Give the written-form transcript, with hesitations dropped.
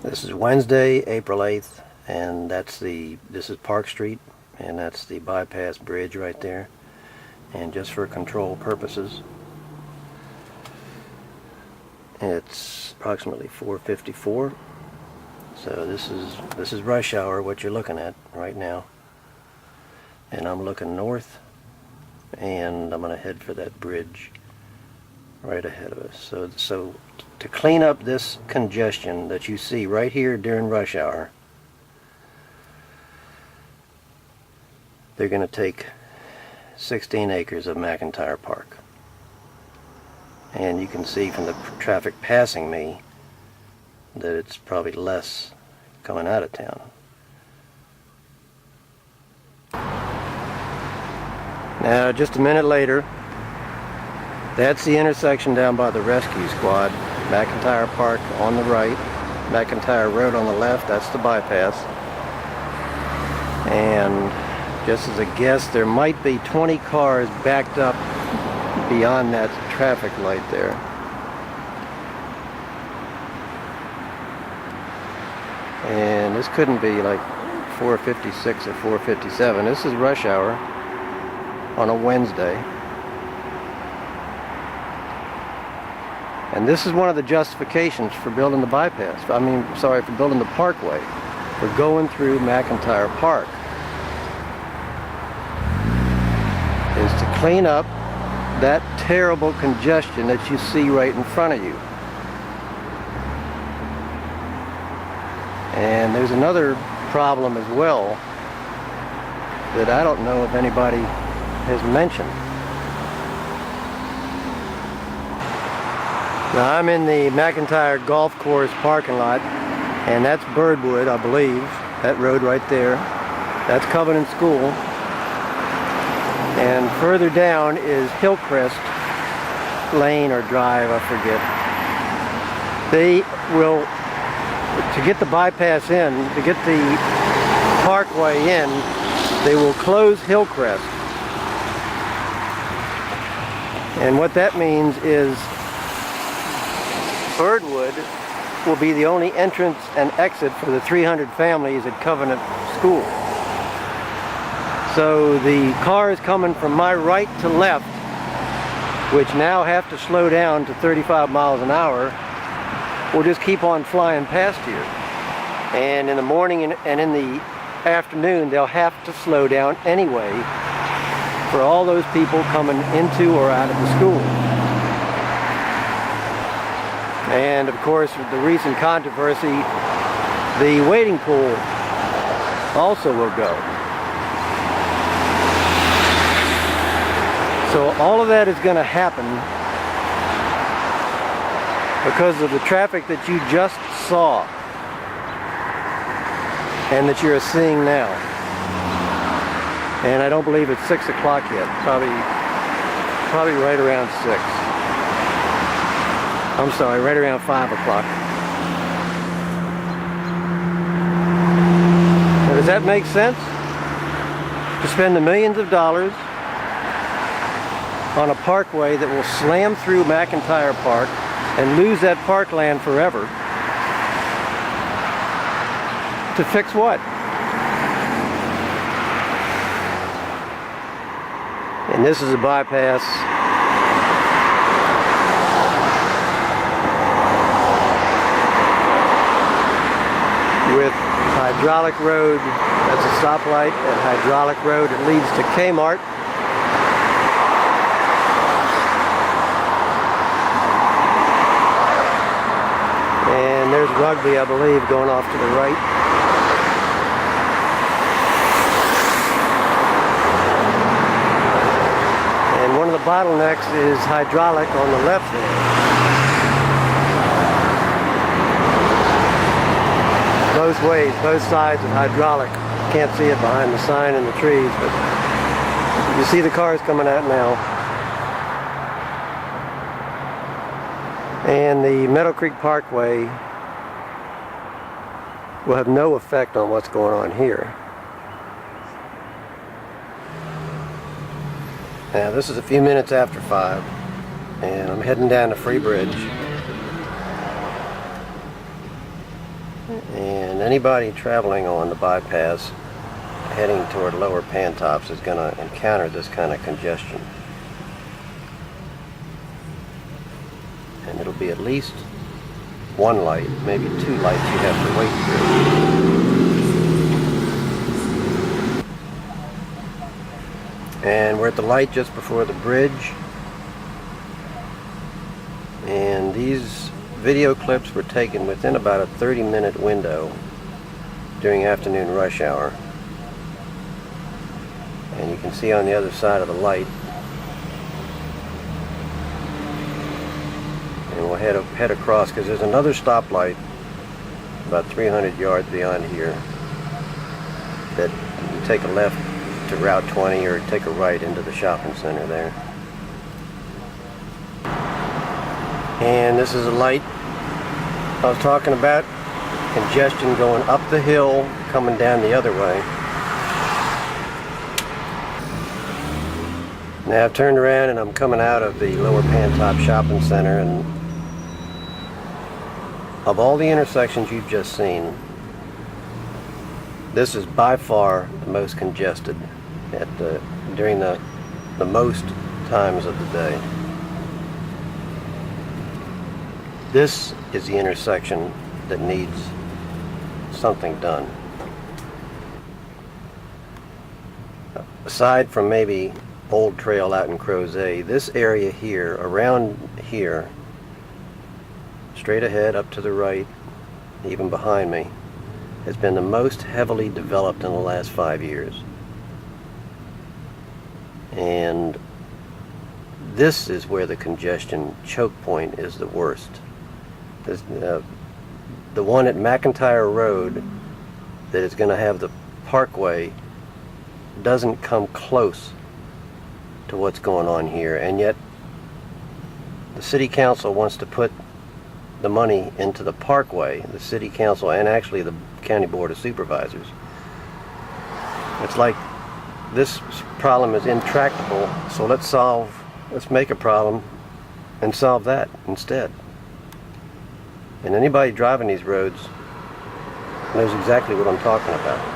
This is Wednesday, April 8th, and this is Park Street, and that's the bypass bridge right there. And just for control purposes, it's approximately 4:54. So this is rush hour, what you're looking at right now. And I'm looking north, and I'm going to head for that bridge right ahead of us. So to clean up this congestion that you see right here during rush hour, they're going to take 16 acres of McIntyre Park. And you can see from the traffic passing me that it's probably less coming out of town. Now, just a minute later, that's the intersection down by the rescue squad. McIntyre Park on the right, McIntyre Road on the left, that's the bypass. And just as a guess, there might be 20 cars backed up beyond that traffic light there. And this couldn't be like 4:56 or 4:57. This is rush hour on a Wednesday. And this is one of the justifications for building the bypass. For building the parkway. For going through McIntyre Park. Is to clean up that terrible congestion that you see right in front of you. And there's another problem as well that I don't know if anybody has mentioned. Now, I'm in the McIntyre Golf Course parking lot, and that's Birdwood, I believe, that road right there. That's Covenant School. And further down is Hillcrest Lane or Drive, I forget. They will, to get the bypass in, to get the parkway in, they will close Hillcrest. And what that means is Birdwood will be the only entrance and exit for the 300 families at Covenant School. So the cars coming from my right to left, which now have to slow down to 35 miles an hour, will just keep on flying past here. And in the morning and in the afternoon, they'll have to slow down anyway for all those people coming into or out of the school. And of course, with the recent controversy, the wading pool also will go. So all of that is going to happen because of the traffic that you just saw and that you're seeing now. And I don't believe it's 6 o'clock yet. Probably right around 6. I'm sorry, right around 5 o'clock. Now, does that make sense? To spend the millions of dollars on a parkway that will slam through McIntyre Park and lose that parkland forever. To fix what? And this is a bypass with Hydraulic Road. That's a stoplight at Hydraulic Road. It leads to Kmart. And there's Rugby, I believe, going off to the right. And one of the bottlenecks is Hydraulic on the left there. Both ways, both sides of Hydraulic. Can't see it behind the sign and the trees, but you see the cars coming out now. And the Meadow Creek Parkway will have no effect on what's going on here. Now, this is a few minutes after 5, and I'm heading down to Free Bridge. And anybody traveling on the bypass heading toward Lower Pantops is going to encounter this kind of congestion. And it'll be at least one light, maybe two lights you have to wait through. And we're at the light just before the bridge. And these video clips were taken within about a 30-minute window during afternoon rush hour. And you can see on the other side of the light. And we'll head across because there's another stoplight about 300 yards beyond here that you take a left to Route 20 or take a right into the shopping center there. And this is a light I was talking about. Congestion going up the hill, coming down the other way. Now I've turned around and I'm coming out of the Lower Pantop Shopping Center, and of all the intersections you've just seen, this is by far the most congested during the most times of the day. This is the intersection that needs something done. Aside from maybe Old Trail out in Crozet, this area here, around here, straight ahead, up to the right, even behind me, has been the most heavily developed in the last 5 years. And this is where the congestion choke point is the worst. The one at McIntyre Road that is going to have the parkway doesn't come close to what's going on here, and yet the city council wants to put the money into the parkway, the city council and actually the county board of supervisors. It's like this problem is intractable, so let's make a problem and solve that instead. And anybody driving these roads knows exactly what I'm talking about.